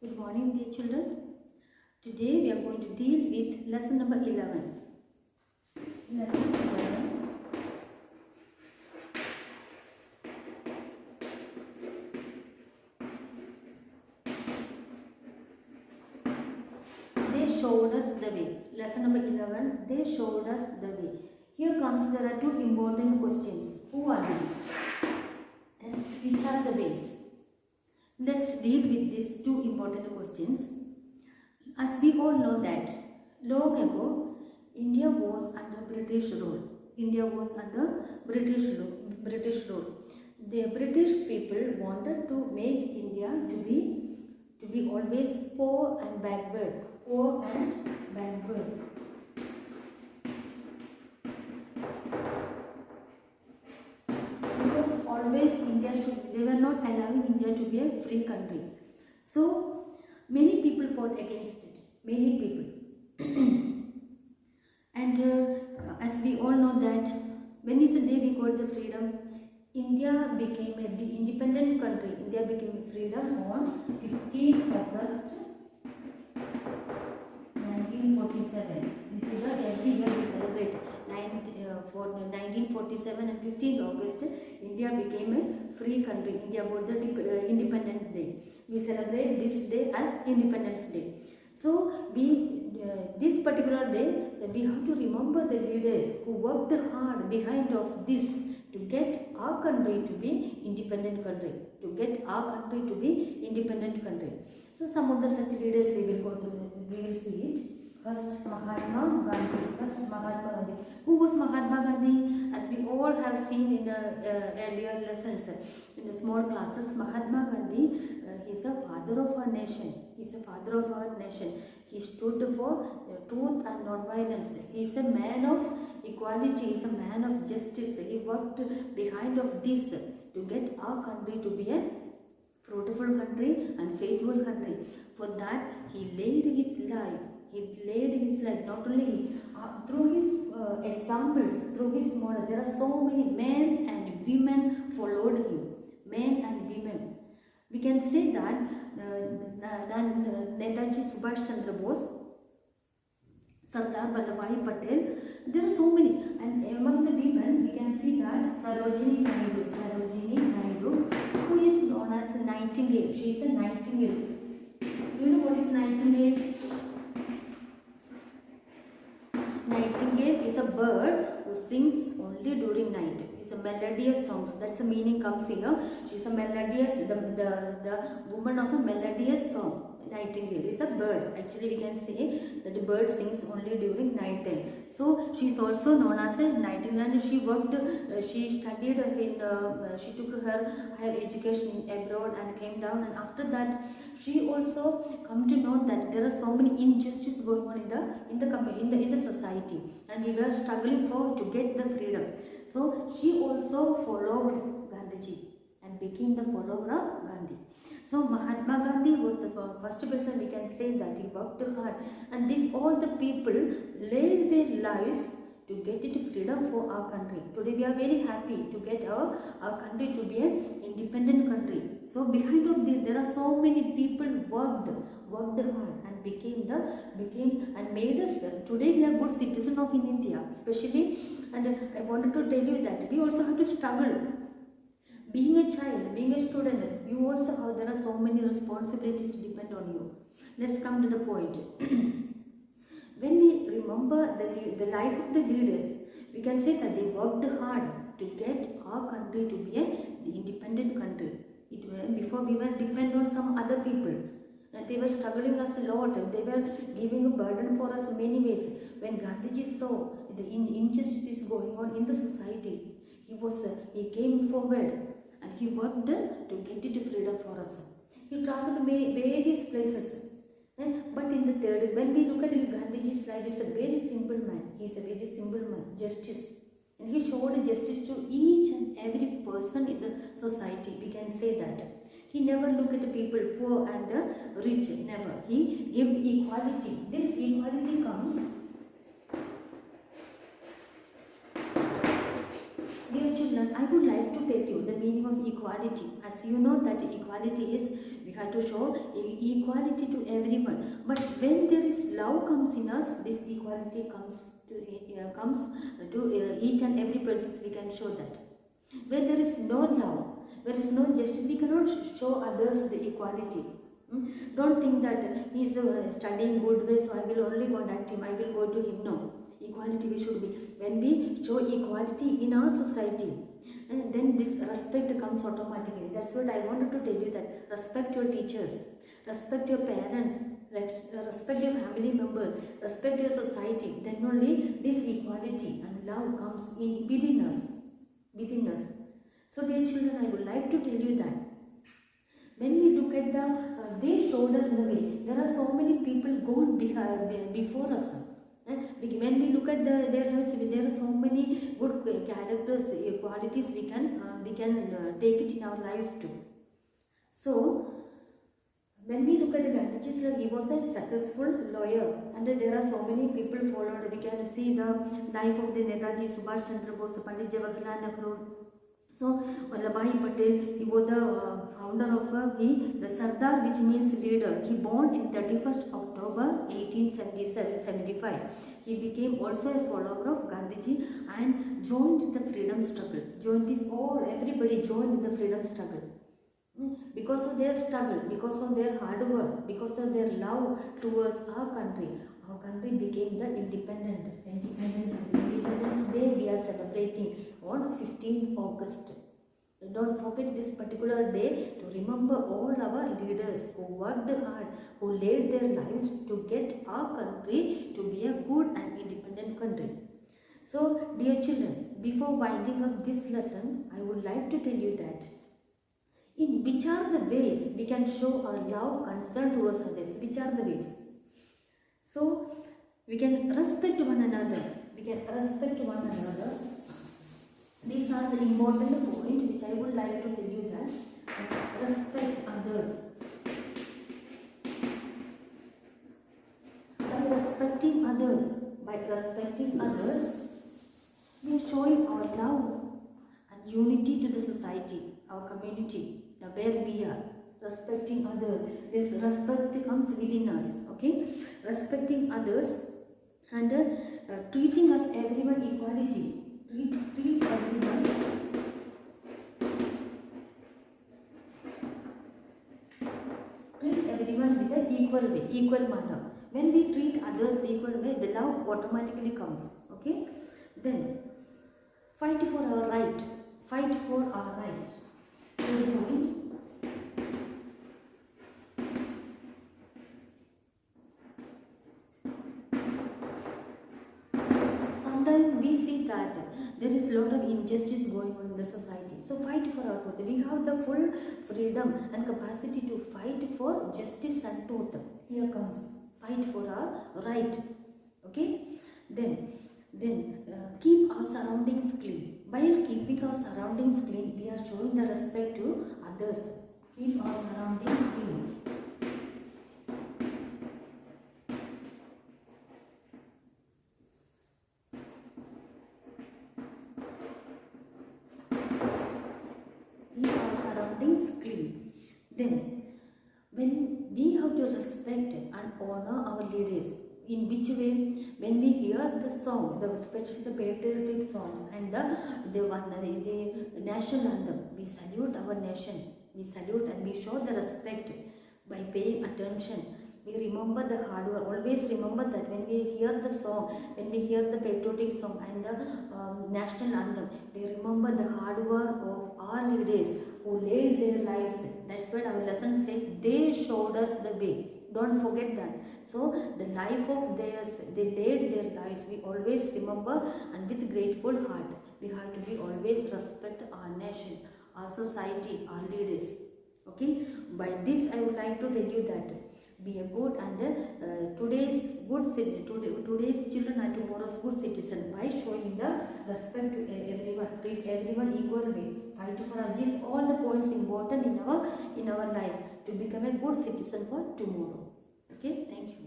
Good morning, dear children. Today we are going to deal with lesson number 11. Lesson 11. They showed us the way. Lesson number 11. They showed us the way. Here comes, there are two important questions. Who are these? And which are the ways? Let's deal with these two important questions. As we all know that long ago, India was under British rule. India was under British rule. The British people wanted to make India to be always poor and backward. Poor and backward. Because always they were not allowing India to be a free country. So many people fought against it. Many people. And as we all know that when is the day we got the freedom? India became an independent country. India became freedom on 15th August 1947. This is the every year we celebrate. For 1947 and 15th August, India became a free country. India got the Independence Day. We celebrate this day as Independence Day. So this particular day, we have to remember the leaders who worked hard behind of this to get our country to be independent country. So some of the such leaders we will see it. First, Mahatma Gandhi. Who was Mahatma Gandhi? As we all have seen in earlier lessons, in the small classes, Mahatma Gandhi, he is a father of our nation. He stood for truth and non-violence. He is a man of equality. He is a man of justice. He worked behind of this to get our country to be a fruitful country and faithful country. For that, he laid his life. Not only through his examples, through his model. There are so many men and women followed him. Men and women. We can say that Netaji Subhash Chandra Bose, Sardar Vallabhbhai Patel. There are so many. And among the women, we can see that Sarojini Naidu, who is known as a Nightingale. She is a Nightingale. Do you know what is Nightingale? Nightingale is a bird who sings only during night. It's a melodious song. That's the meaning comes here. She's a melodious, the woman of a melodious song. Nightingale is a bird. Actually, we can say that the bird sings only during night time. So she is also known as a nightingale. And she worked. She studied she took her higher education abroad and came down. And after that, she also come to know that there are so many injustices going on in the society, and we were struggling to get the freedom. So she also followed Gandhiji and became the follower of Gandhi. So Mahatma Gandhi was the first person we can say that he worked hard, and all the people laid their lives to get it freedom for our country. Today we are very happy to get our country to be an independent country. So behind of this there are so many people worked hard and became and made us. Today we are good citizens of India, especially, and I wanted to tell you that we also have to struggle. Being a child, being a student, you also have, there are so many responsibilities depend on you. Let's come to the point. When we remember the life of the leaders, we can say that they worked hard to get our country to be an independent country. Before we were dependent on some other people. They were struggling us a lot. They were giving a burden for us in many ways. When Gandhiji saw the injustices going on in the society, he came forward and he worked to get it freedom for us. He traveled to various places. But in the third, when we look at Gandhiji's life, he's a very simple man. He's a very simple man, justice. And he showed justice to each and every person in the society. We can say that. He never looked at people poor and rich, never. He gave equality. This equality comes. Dear children, children, I would like to tell you the meaning of equality. As you know that equality is, we have to show equality to everyone. But when there is love comes in us, this equality comes to each and every person. We can show that. When there is no love, there is no justice, we cannot show others the equality. Don't think that he is studying good way, so I will only contact him, I will go to him. No. Equality we should be. When we show equality in our society, and then this respect comes automatically. That's what I wanted to tell you, that respect your teachers, respect your parents, respect your family members, respect your society. Then only this equality and love comes in within us. Within us. So dear children, I would like to tell you that when we look at they showed us the way. There are so many people gone before us. When we look at their lives, there are so many good characters, qualities we can take it in our lives too. So when we look at the Gandhiji's life, he was a successful lawyer, and there are so many people followed. We can see the life of the Netaji Subhash Chandra Bose, Pandit Jawaharlal Nehru. So Vallabhbhai Patel, he was the founder of the Sardar, which means leader. He born in 31st October 1875. He became also a follower of Gandhiji and joined the freedom struggle. Everybody joined the freedom struggle. Because of their struggle, because of their hard work, because of their love towards our country became the Independence Day we are celebrating on 15th August. Don't forget this particular day to remember all our leaders who worked hard, who laid their lives to get our country to be a good and independent country. So, dear children, before winding up this lesson, I would like to tell you that in which are the ways we can show our love, concern towards others? Which are the ways? So, we can respect one another. These are the important points which I would like to tell you, that respect others. By respecting others, we are showing our love and unity to the society, our community, where we are. Respecting others. This respect comes within us. Okay? Respecting others and treating us everyone equality. Treat everyone. Treat everyone with an equal way, equal manner. When we treat others equal way, the love automatically comes. Okay? Then fight for our right. Fight for our right. Sometimes we see that there is a lot of injustice going on in the society. So fight for our truth. We have the full freedom and capacity to fight for justice and truth. Here comes fight for our right. Okay? Then keep our surroundings clean. While keeping our surroundings clean, we are showing the respect to others. Keep our surroundings clean. Keep our surroundings clean. Then, when we have to respect and honor our leaders, in which way? When we hear the song, especially the patriotic songs and the national anthem, we salute our nation. We salute and we show the respect by paying attention. We remember the hard work. Always remember that when we hear the song, when we hear the patriotic song and the national anthem, we remember the hard work of our leaders who laid their lives. That's what our lesson says. They showed us the way. Don't forget that. So the life of theirs, they laid their lives. We always remember, and with grateful heart, we have to be always respect our nation, our society, our leaders. Okay. By this, I would like to tell you that be a good and today's children are tomorrow's good citizen by showing the respect to everyone, treat everyone equal way, fight for us. These all the points important in our life to become a good citizen for tomorrow. Okay, thank you.